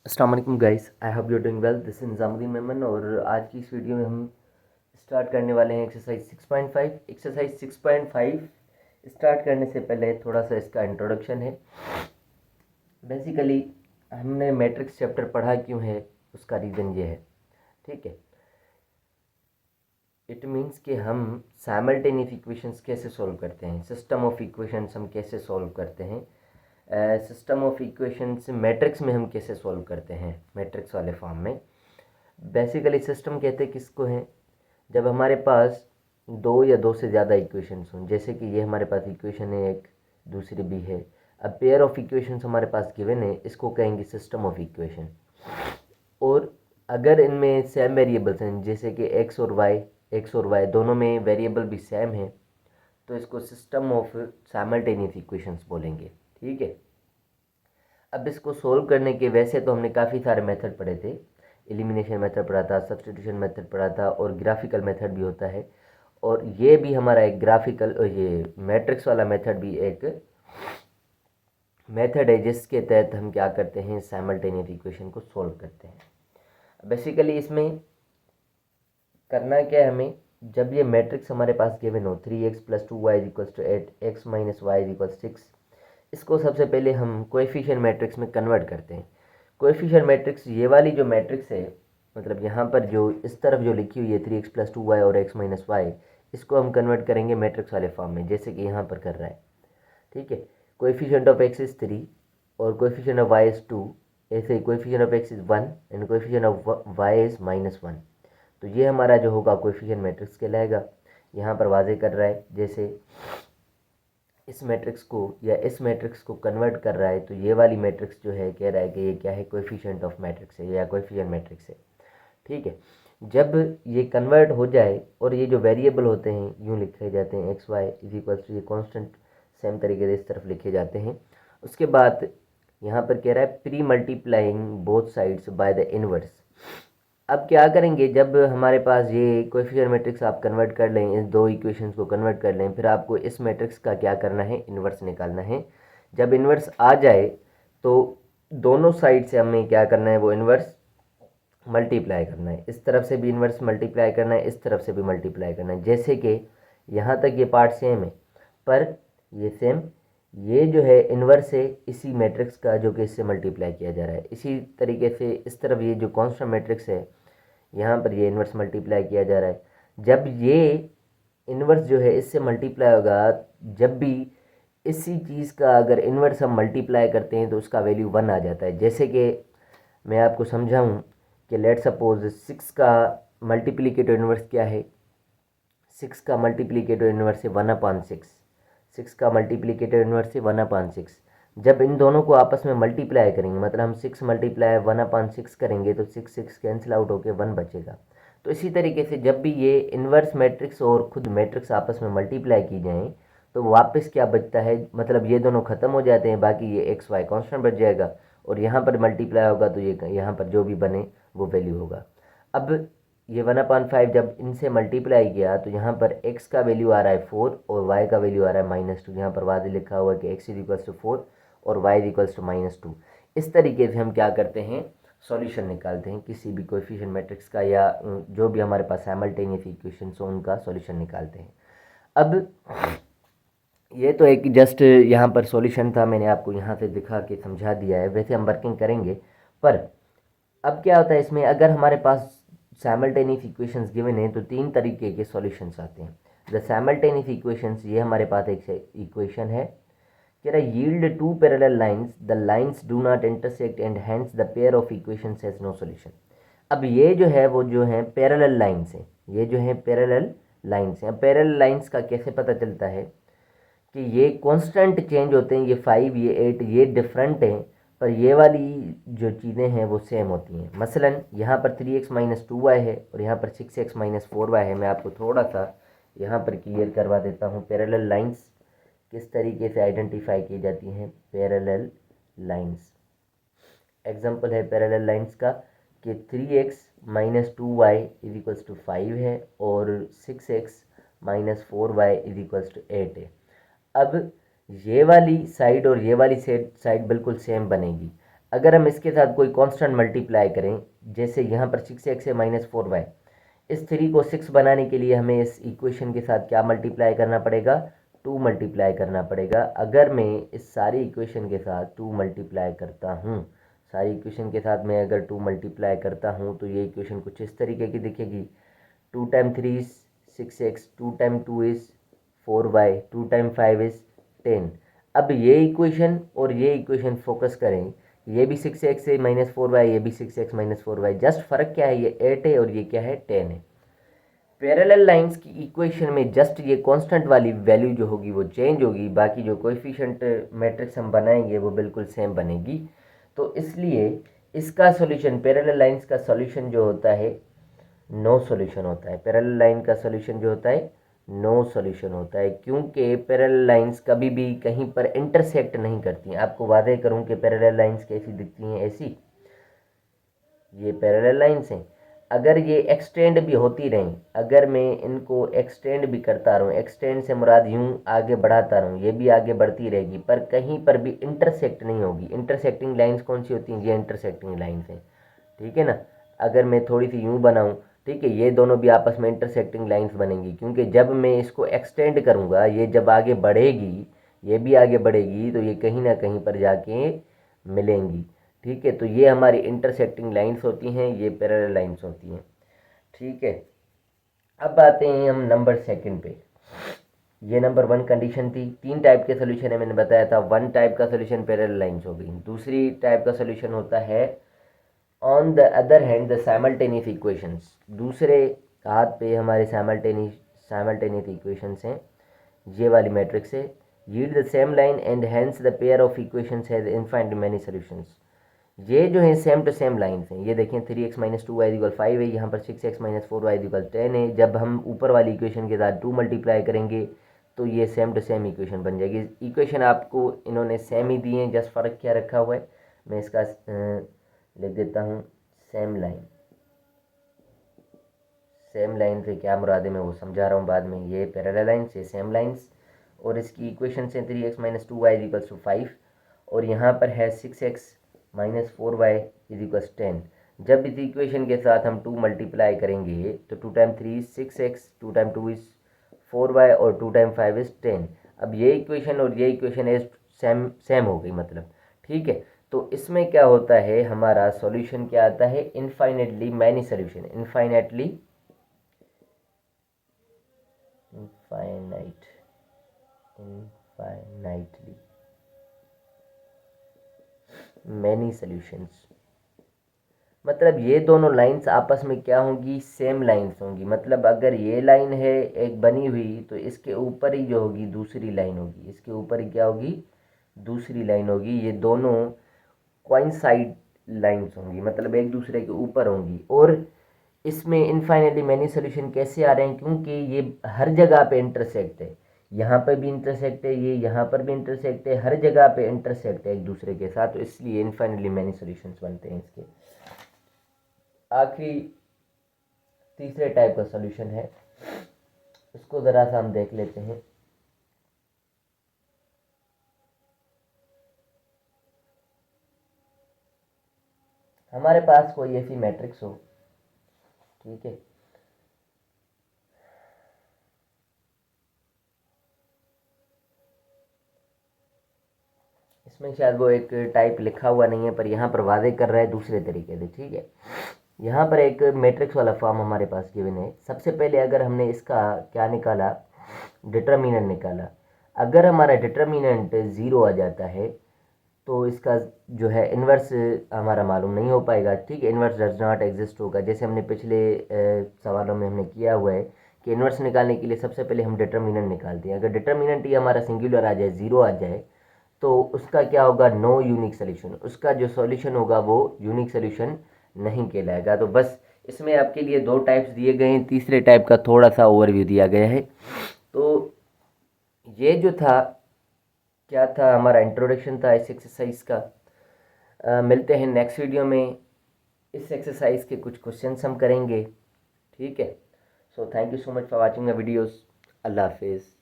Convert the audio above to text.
अस्सलाम वालेकुम guys, I hope you are doing well. This is Nizamuddin Memon और आज की इस वीडियो में हम स्टार्ट करने वाले हैं एक्सरसाइज 6.5। एक्सरसाइज 6.5 स्टार्ट करने से पहले थोड़ा सा इसका इंट्रोडक्शन है। बेसिकली हमने मैट्रिक्स चैप्टर पढ़ा क्यों है, उसका रीज़न ये है, ठीक है। इट मीन्स कि हम साइमल्टेनियस इक्वेशंस कैसे सॉल्व करते हैं, सिस्टम ऑफ इक्वेशंस हम कैसे सॉल्व करते हैं, सिस्टम ऑफ इक्वेशंस मैट्रिक्स में हम कैसे सॉल्व करते हैं, मैट्रिक्स वाले फॉर्म में। बेसिकली सिस्टम कहते हैं किसको हैं, जब हमारे पास दो या दो से ज़्यादा इक्वेशंस हों। जैसे कि ये हमारे पास इक्वेशन है एक, दूसरी भी है। अब पेयर ऑफ इक्वेशंस हमारे पास गिवन है, इसको कहेंगे सिस्टम ऑफ इक्वेशन। और अगर इनमें सेम वेरिएबल्स हैं, जैसे कि एक्स और वाई दोनों में वेरिएबल भी सेम है, तो इसको सिस्टम ऑफ साइमल्टेनियस इक्वेशंस बोलेंगे, ठीक है। अब इसको सोल्व करने के वैसे तो हमने काफ़ी सारे मेथड पढ़े थे। एलिमिनेशन मेथड पढ़ा था, सब्स्टिट्यूशन मेथड पढ़ा था और ग्राफिकल मेथड भी होता है। और ये भी हमारा एक ग्राफिकल, ये मैट्रिक्स वाला मेथड भी एक मेथड है जिसके तहत हम क्या करते हैं, साइमल्टेनियस इक्वेशन को सोल्व करते हैं। बेसिकली इसमें करना क्या है हमें, जब ये मैट्रिक्स हमारे पास गिवन हो 3x + 2y = 8, x - y = 6, इसको सबसे पहले हम कोएफिशिएंट मैट्रिक्स में कन्वर्ट करते हैं। कोएफिशिएंट मैट्रिक्स ये वाली जो मैट्रिक्स है, मतलब यहाँ पर जो इस तरफ जो लिखी हुई है 3x + 2y और x - y, इसको हम कन्वर्ट करेंगे मैट्रिक्स वाले फॉर्म में, जैसे कि यहाँ पर कर रहा है, ठीक है। कोएफिशिएंट ऑफ x इज़ 3 और कोएफिशिएंट ऑफ y इज़ 2। ऐसे ही coefficient of x is 1 and coefficient of y is -1। तो ये हमारा जो होगा कोएफिशिएंट मैट्रिक्स कहलाएगा। यहाँ पर वाजे कर रहा है, जैसे इस मैट्रिक्स को या इस मैट्रिक्स को कन्वर्ट कर रहा है, तो ये वाली मैट्रिक्स जो है कह रहा है कि ये क्या है, कोएफिशिएंट ऑफ मैट्रिक्स है या कोएफिशिएंट मैट्रिक्स है, ठीक है। जब ये कन्वर्ट हो जाए और ये जो वेरिएबल होते हैं यूँ लिखे जाते हैं, x y is equal to, ये कॉन्स्टेंट सेम तरीके से इस तरफ लिखे जाते हैं। उसके बाद यहाँ पर कह रहा है pre multiplying both sides by the inverse. अब क्या करेंगे, जब हमारे पास ये कोएफिशिएंट मैट्रिक्स आप कन्वर्ट कर लें, इस दो इक्वेशंस को कन्वर्ट कर लें, फिर आपको इस मैट्रिक्स का क्या करना है, इन्वर्स निकालना है। जब इन्वर्स आ जाए तो दोनों साइड से हमें क्या करना है, वो इन्वर्स मल्टीप्लाई करना है। इस तरफ से भी इन्वर्स मल्टीप्लाई करना है, इस तरफ से भी मल्टीप्लाई करना है। जैसे कि यहाँ तक ये पार्ट सेम है, पर ये सेम, ये जो है इन्वर्स है इसी मैट्रिक्स का जो कि इससे मल्टीप्लाई किया जा रहा है। इसी तरीके से इस तरफ ये जो कॉन्स्टेंट मैट्रिक्स है, यहाँ पर ये इन्वर्स मल्टीप्लाई किया जा रहा है। जब ये इन्वर्स जो है इससे मल्टीप्लाई होगा, जब भी इसी चीज़ का अगर इन्वर्स हम मल्टीप्लाई करते हैं तो उसका वैल्यू 1 आ जाता है। जैसे कि मैं आपको समझाऊं कि लेट सपोज 6 का मल्टीप्लिकेटिव इन्वर्स क्या है, 6 का मल्टीप्लिकेटिव इन्वर्स है 1/6। 6 का मल्टीप्लिकेटिव इन्वर्स है 1/6। जब इन दोनों को आपस में मल्टीप्लाई करेंगे, मतलब हम 6 मल्टीप्लाई 1/6 करेंगे तो 6 कैंसिल आउट होकर 1 बचेगा। तो इसी तरीके से जब भी ये इन्वर्स मैट्रिक्स और खुद मैट्रिक्स आपस में मल्टीप्लाई की जाएँ तो वापस क्या बचता है, मतलब ये दोनों ख़त्म हो जाते हैं, बाकी ये एक्स वाई कॉन्स्टेंट बच जाएगा और यहाँ पर मल्टीप्लाई होगा तो ये यहाँ पर जो भी बने वो वैल्यू होगा। अब ये 1/5 जब इनसे मल्टीप्लाई किया तो यहाँ पर x का वैल्यू आ रहा है 4 और y का वैल्यू आ रहा है -2। यहाँ पर वादे लिखा हुआ है कि x = 4 और y = -2। इस तरीके से हम क्या करते हैं, सॉल्यूशन निकालते हैं किसी भी कोएफिशिएंट मैट्रिक्स का, या जो भी हमारे पास साइमल्टेनियस इक्वेशंस हो उनका सॉल्यूशन निकालते हैं। अब ये तो एक जस्ट यहाँ पर सॉल्यूशन था, मैंने आपको यहाँ से दिखा के समझा दिया है, वैसे हम वर्किंग करेंगे। पर अब क्या होता है इसमें, अगर हमारे पास साइमल्टेनियस इक्वेशंस गिवन है तो तीन तरीके के सॉल्यूशंस आते हैं। द साइमल्टेनियस इक्वेशंस, ये हमारे पास एक इक्वेशन है, कह रहा है yield to parallel lines, the lines do not intersect and hence the pair of equations has no solution. अब ये जो है वो जो है पैरेलल लाइंस है, ये जो है पैरेलल लाइंस हैं। अब पैरेलल लाइंस का कैसे पता चलता है कि ये कांस्टेंट चेंज होते हैं, ये 5 ये 8 ये डिफरेंट हैं, पर ये वाली जो चीज़ें हैं वो सेम होती हैं। मसलन यहाँ पर 3x - 2y है और यहाँ पर 6x - 4y है। मैं आपको थोड़ा सा यहाँ पर क्लियर करवा देता हूँ पैरेलल लाइंस किस तरीके से आइडेंटिफाई की जाती हैं। पैरेलल लाइंस, एग्जांपल है पैरेलल लाइंस का कि 3x - 2y = 5 है और 6x - 4y = 8 है। अब ये वाली साइड और ये वाली साइड बिल्कुल सेम बनेगी। अगर हम इसके साथ कोई कांस्टेंट मल्टीप्लाई करें, जैसे यहाँ पर 6x है माइनस 4y, इस 3 को 6 बनाने के लिए हमें इस इक्वेशन के साथ क्या मल्टीप्लाई करना पड़ेगा, 2 मल्टीप्लाई करना पड़ेगा। अगर मैं इस सारी इक्वेशन के साथ 2 मल्टीप्लाई करता हूँ, सारी इक्वेशन के साथ मैं अगर 2 मल्टीप्लाई करता हूँ तो ये इक्वेशन कुछ इस तरीके की दिखेगी। 2 time 3 is 6x, 2 time 2 is 4y, 2 time 5 is 10। अब ये इक्वेशन और ये इक्वेशन फोकस करें, ये भी 6x है माइनस 4y, ये भी 6x माइनस 4y, जस्ट फ़र्क क्या है, ये 8 है और ये क्या है 10 है। पैरेलल लाइंस की इक्वेशन में जस्ट ये कांस्टेंट वाली वैल्यू जो होगी वो चेंज होगी, बाकी जो कोएफिशिएंट मैट्रिक्स हम बनाएंगे वो बिल्कुल सेम बनेगी। तो इसलिए इसका सॉल्यूशन, पैरेलल लाइंस का सॉल्यूशन जो होता है नो सॉल्यूशन होता है। पैरेलल लाइन का सॉल्यूशन जो होता है नो सॉल्यूशन होता है, क्योंकि पैरेलल लाइंस कभी भी कहीं पर इंटरसेक्ट नहीं करती हैं। आपको वादे करूं कि पैरेलल लाइंस कैसी दिखती हैं, ऐसी ये पैरेलल लाइंस हैं। अगर ये एक्सटेंड भी होती रहें, अगर मैं इनको एक्सटेंड भी करता रहूँ, एक्सटेंड से मुराद यूँ आगे बढ़ाता रहूँ, ये भी आगे बढ़ती रहेगी, पर कहीं पर भी इंटरसेक्ट नहीं होगी। इंटरसेक्टिंग लाइंस कौन सी होती हैं, ये इंटरसेक्टिंग लाइंस हैं, ठीक है ना। अगर मैं थोड़ी सी यूँ बनाऊँ, ठीक है, ये दोनों भी आपस में इंटरसेक्टिंग लाइंस बनेंगी, क्योंकि जब मैं इसको एक्सटेंड करूँगा, ये जब आगे बढ़ेगी, ये भी आगे बढ़ेगी, तो ये कहीं ना कहीं पर जाके मिलेंगी, ठीक है। तो ये हमारी इंटरसेक्टिंग लाइंस होती हैं, ये पैरेलल लाइंस होती हैं, ठीक है। अब आते हैं हम नंबर सेकंड पे। ये नंबर 1 कंडीशन थी। 3 टाइप के सोल्यूशन है, मैंने बताया था। 1 टाइप का सोल्यूशन पैरेलल लाइंस हो गई। दूसरी टाइप का सोल्यूशन होता है on the other hand the simultaneous equations. दूसरे हाथ पे हमारे साइमल्टेनियस इक्वेशंस हैं, ये वाली मैट्रिक्स है। yield the same line and hence the pair of equations has infinitely many solutions। ये जो है सेम टू सेम लाइन्स हैं। ये देखें 3x माइनस 2y इक्वल 5 है, यहाँ पर 6x माइनस 4y इक्वल 10 है। जब हम ऊपर वाली इक्वेशन के साथ 2 मल्टीप्लाई करेंगे तो ये सेम टू सेम इक्वेशन बन जाएगी। इक्वेशन आपको इन्होंने सेम ही दी है, जस्ट फ़र्क क्या रखा हुआ है, मैं इसका लिख देता हूँ सेम लाइन। सेम लाइन से क्या मुराद है मैं वो समझा रहा हूँ बाद में। ये पैरेलल लाइन्स, ये सेम लाइन्स, और इसकी इक्वेशन से 3x minus 2y equals to 5, और यहाँ पर है 6x माइनस 4y इक्वल्स 10। जब इस इक्वेशन के साथ हम 2 मल्टीप्लाई करेंगे तो 2 time 3 is 6x, 2 time 2 is 4y और 2 टाइम 5 इज 10। अब ये इक्वेशन और ये इक्वेशन है सेम हो गई, मतलब ठीक है। तो इसमें क्या होता है, हमारा सॉल्यूशन क्या आता है, infinitely many solution. Infinitely infinitely many solutions. मतलब ये दोनों लाइंस आपस में क्या होंगी, सेम लाइंस होंगी। मतलब अगर ये लाइन है एक बनी हुई, तो इसके ऊपर ही जो होगी दूसरी लाइन होगी, इसके ऊपर ही क्या होगी, दूसरी लाइन होगी। ये दोनों कोइंसाइड लाइंस होंगी, मतलब एक दूसरे के ऊपर होंगी। और इसमें इनफाइनाइटली मैनी सॉल्यूशन कैसे आ रहे हैं, क्योंकि ये हर जगह पे इंटरसेक्ट है। यहाँ पर भी इंटरसेक्ट है, ये यहाँ पर भी इंटरसेक्ट है, हर जगह पे इंटरसेक्ट है एक दूसरे के साथ, तो इसलिए इनफाइनाइटली मैनी सॉल्यूशंस बनते हैं इसके। आखिरी तीसरे टाइप का सॉल्यूशन है, इसको ज़रा सा हम देख लेते हैं। हमारे पास कोई ऐसी मैट्रिक्स हो, ठीक है, इसमें शायद वो एक टाइप लिखा हुआ नहीं है, पर यहाँ पर वादे कर रहा है दूसरे तरीके से, ठीक है। यहाँ पर एक मैट्रिक्स वाला फॉर्म हमारे पास गिवन है। सबसे पहले अगर हमने इसका क्या निकाला, डिटर्मिनेंट निकाला। अगर हमारा डिटर्मिनेंट 0 आ जाता है तो इसका जो है इन्वर्स हमारा मालूम नहीं हो पाएगा, ठीक है। इन्वर्स डज नॉट एग्जिस्ट होगा, जैसे हमने पिछले सवालों में हमने किया हुआ है कि इन्वर्स निकालने के लिए सबसे पहले हम डिटर्मिनेंट निकालते हैं। अगर डिटर्मिनेंट ही हमारा सिंगुलर आ जाए, 0 आ जाए, तो उसका क्या होगा, नो यूनिक सोल्यूशन। उसका जो सॉल्यूशन होगा वो यूनिक सोल्यूशन नहीं कहलाएगा। तो बस इसमें आपके लिए 2 टाइप्स दिए गए हैं, तीसरे टाइप का थोड़ा सा ओवरव्यू दिया गया है। तो ये जो था क्या था, हमारा इंट्रोडक्शन था इस एक्सरसाइज का। मिलते हैं नेक्स्ट वीडियो में, इस एक्सरसाइज के कुछ क्वेश्चंस हम करेंगे, ठीक है। So thank you so much for watching the videos. अल्लाह हाफिज़।